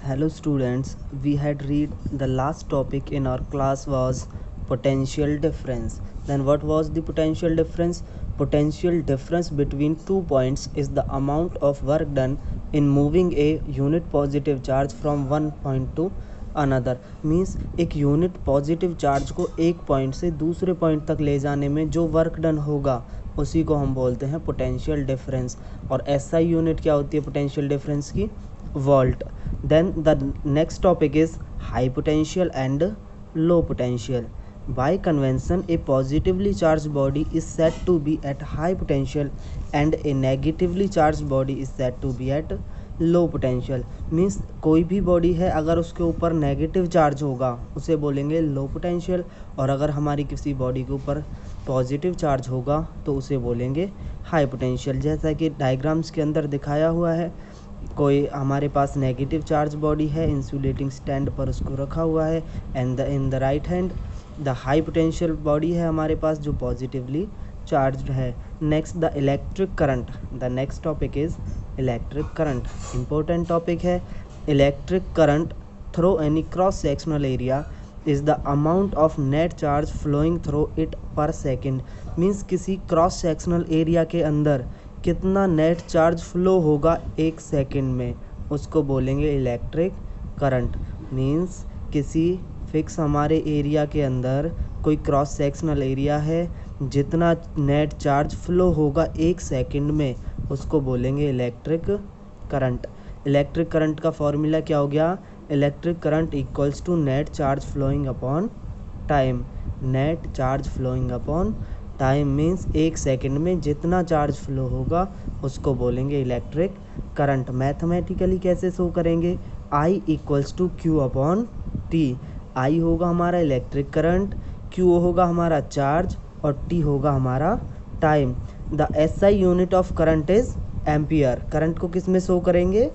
Hello students, we had read the last topic in our class was potential difference. Then what was the potential difference? Potential difference between 2 points is the amount of work done in moving a unit positive charge from one point to another means एक unit positive charge को एक point से दूसरे point तक ले जाने में जो वर्क डन होगा उसी को हम बोलते हैं पोटेंशियल डिफरेंस। और एसआई यूनिट क्या होती है पोटेंशियल डिफरेंस की? Volt. Then the next topic is high potential and low potential. By convention, a positively charged body is said to be at high potential and a negatively charged body is said to be at low potential. Means कोई भी body है अगर उसके ऊपर negative charge होगा उसे बोलेंगे low potential, और अगर हमारी किसी बॉडी के ऊपर पॉजिटिव चार्ज होगा तो उसे बोलेंगे हाई पोटेंशियल। जैसा कि डायग्राम्स के अंदर दिखाया हुआ है, कोई हमारे पास नेगेटिव चार्ज बॉडी है, इंसुलेटिंग स्टैंड पर उसको रखा हुआ है, and in the right hand the high potential body है हमारे पास जो पॉजिटिवली चार्ज्ड है। Next the electric current. The next topic is electric current. Important topic है। Electric current through any cross sectional area is the amount of net charge flowing through it per second. Means किसी cross sectional area के अंदर कितना net charge flow होगा एक second में, उसको बोलेंगे इलेक्ट्रिक करंट। मीन्स किसी फिक्स हमारे एरिया के अंदर कोई क्रॉस सेक्शनल एरिया है, जितना नेट चार्ज फ्लो होगा एक सेकंड में उसको बोलेंगे इलेक्ट्रिक करंट। इलेक्ट्रिक करंट का फॉर्मूला क्या हो गया? Electric current equals to net charge flowing upon time. Net charge flowing upon time means एक सेकंड में जितना चार्ज फ्लो होगा उसको बोलेंगे इलेक्ट्रिक करंट। मैथमेटिकली कैसे शो करेंगे? I equals to q upon t. I होगा हमारा इलेक्ट्रिक करंट, Q होगा हमारा चार्ज और T होगा हमारा time. The SI unit of current is ampere. Current को किस में शो करेंगे?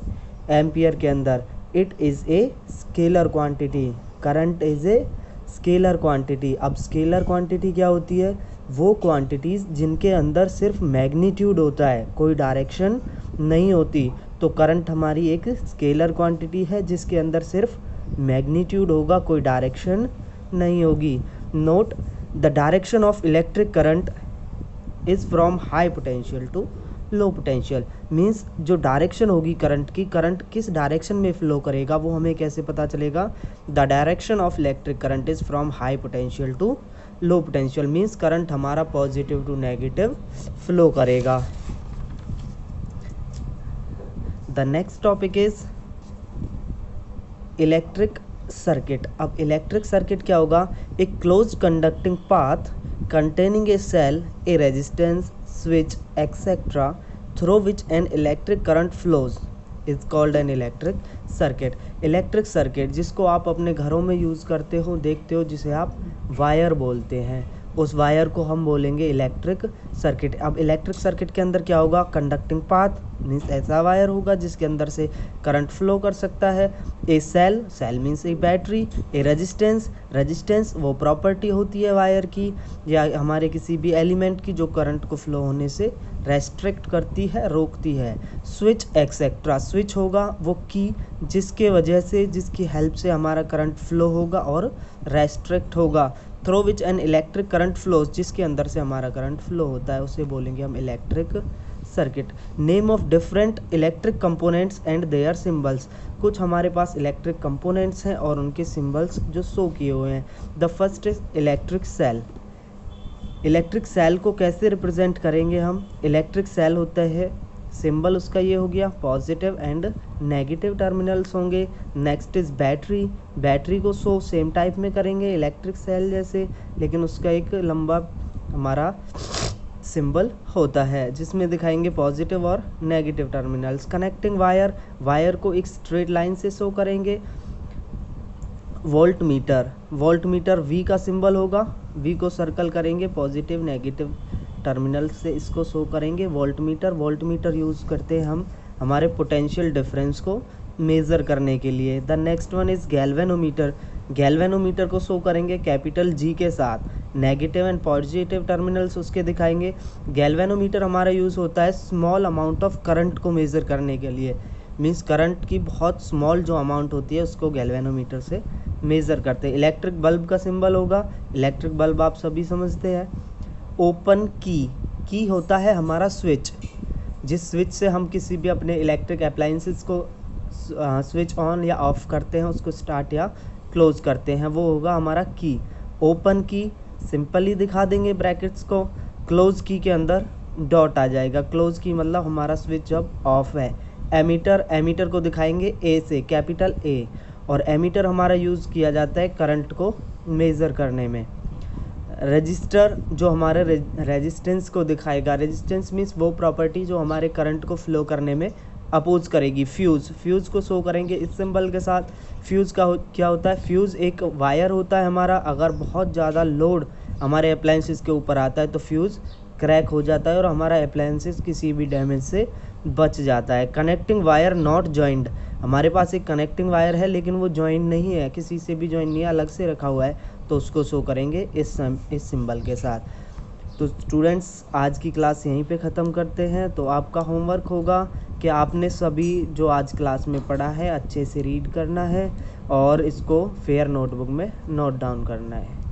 एम्पियर के अंदर। It is a scalar quantity. Current is a scalar quantity. अब स्केलर क्वांटिटी क्या होती है? वो क्वांटिटीज़ जिनके अंदर सिर्फ मैग्नीट्यूड होता है, कोई डायरेक्शन नहीं होती। तो करंट हमारी एक स्केलर क्वांटिटी है जिसके अंदर सिर्फ मैग्नीट्यूड होगा, कोई डायरेक्शन नहीं होगी। Note the direction of electric current is from high potential to low potential. Means जो डायरेक्शन होगी करंट की, करंट किस डायरेक्शन में फ्लो करेगा वो हमें कैसे पता चलेगा? The direction of electric current is from high potential to low potential. Means current हमारा पॉजिटिव टू नेगेटिव फ्लो करेगा। The next topic is electric circuit. अब इलेक्ट्रिक सर्किट क्या होगा? एक close conducting path containing a cell, a resistance, switch, etc. through which an electric current flows is called an electric circuit. Electric circuit जिसको आप अपने घरों में use करते हो, देखते हो, जिसे आप वायर बोलते हैं, उस वायर को हम बोलेंगे इलेक्ट्रिक सर्किट। अब इलेक्ट्रिक सर्किट के अंदर क्या होगा? कंडक्टिंग पाथ मीन्स ऐसा वायर होगा जिसके अंदर से करंट फ्लो कर सकता है। ए सेल, सेल मीन्स ए बैटरी। ए रेजिस्टेंस, रेजिस्टेंस वो प्रॉपर्टी होती है वायर की या हमारे किसी भी एलिमेंट की जो करंट को फ्लो होने से रेस्ट्रिक्ट करती है, रोकती है। स्विच एक्सेट्रा, स्विच होगा वो की जिसके वजह से, जिसकी हेल्प से हमारा करंट फ्लो होगा और रेस्ट्रिक्ट होगा। Through which an electric current flows, जिसके अंदर से हमारा करंट फ्लो होता है उसे बोलेंगे हम electric circuit. Name of different electric components and their symbols. कुछ हमारे पास इलेक्ट्रिक कंपोनेंट्स हैं और उनके सिंबल्स जो शो किए हुए हैं। The first is electric cell. Electric cell को कैसे रिप्रेजेंट करेंगे हम? इलेक्ट्रिक सेल होता है, सिंबल उसका ये हो गया, पॉजिटिव एंड नेगेटिव टर्मिनल्स होंगे। Next is battery. बैटरी को शो सेम टाइप में करेंगे इलेक्ट्रिक सेल जैसे, लेकिन उसका एक लंबा हमारा सिंबल होता है जिसमें दिखाएंगे पॉजिटिव और negative terminals. Connecting wire, wire को एक स्ट्रेट लाइन से शो करेंगे। Voltmeter, voltmeter V का सिंबल होगा, वी को सर्कल करेंगे, पॉजिटिव नेगेटिव टर्मिनल से इसको शो करेंगे voltmeter. Voltmeter use करते हैं हम हमारे पोटेंशियल डिफरेंस को मेज़र करने के लिए। The next one is galvanometer. Galvanometer को शो करेंगे कैपिटल जी के साथ, नेगेटिव एंड पॉजिटिव टर्मिनल्स उसके दिखाएंगे। गैल्वेनोमीटर हमारा यूज़ होता है स्मॉल अमाउंट ऑफ करंट को मेज़र करने के लिए। मीन्स करंट की बहुत स्मॉल जो अमाउंट होती है उसको गैल्वेनोमीटर से मेज़र करते हैं। इलेक्ट्रिक बल्ब का सिंबल होगा, इलेक्ट्रिक बल्ब आप सभी समझते हैं। ओपन की होता है हमारा स्विच, जिस स्विच से हम किसी भी अपने इलेक्ट्रिक अप्लायंसेस को स्विच ऑन या ऑफ करते हैं, उसको स्टार्ट या क्लोज करते हैं, वो होगा हमारा की। ओपन की सिंपली दिखा देंगे ब्रैकेट्स को, क्लोज की के अंदर डॉट आ जाएगा। क्लोज की मतलब हमारा स्विच जब ऑफ है। एमीटर को दिखाएंगे ए से, कैपिटल ए, और एमीटर हमारा यूज़ किया जाता है करंट को मेज़र करने में। रजिस्टर जो हमारे रेजिस्टेंस को दिखाएगा। रेजिस्टेंस मीन्स वो प्रॉपर्टी जो हमारे करंट को फ्लो करने में अपोज करेगी। फ्यूज़ को शो करेंगे इस सिंबल के साथ। फ्यूज़ का क्या होता है? फ्यूज़ एक वायर होता है हमारा, अगर बहुत ज़्यादा लोड हमारे अप्लायंसेस के ऊपर आता है तो फ्यूज़ क्रैक हो जाता है और हमारा अप्लायंसेस किसी भी डैमेज से बच जाता है। कनेक्टिंग वायर नॉट जॉइंड, हमारे पास एक कनेक्टिंग वायर है लेकिन वो जॉइंट नहीं है, किसी से भी जॉइंट नहीं है, अलग से रखा हुआ है, तो उसको शो करेंगे इस सिंबल के साथ। तो स्टूडेंट्स आज की क्लास यहीं पे ख़त्म करते हैं। तो आपका होमवर्क होगा कि आपने सभी जो आज क्लास में पढ़ा है अच्छे से रीड करना है और इसको फेयर नोटबुक में नोट डाउन करना है।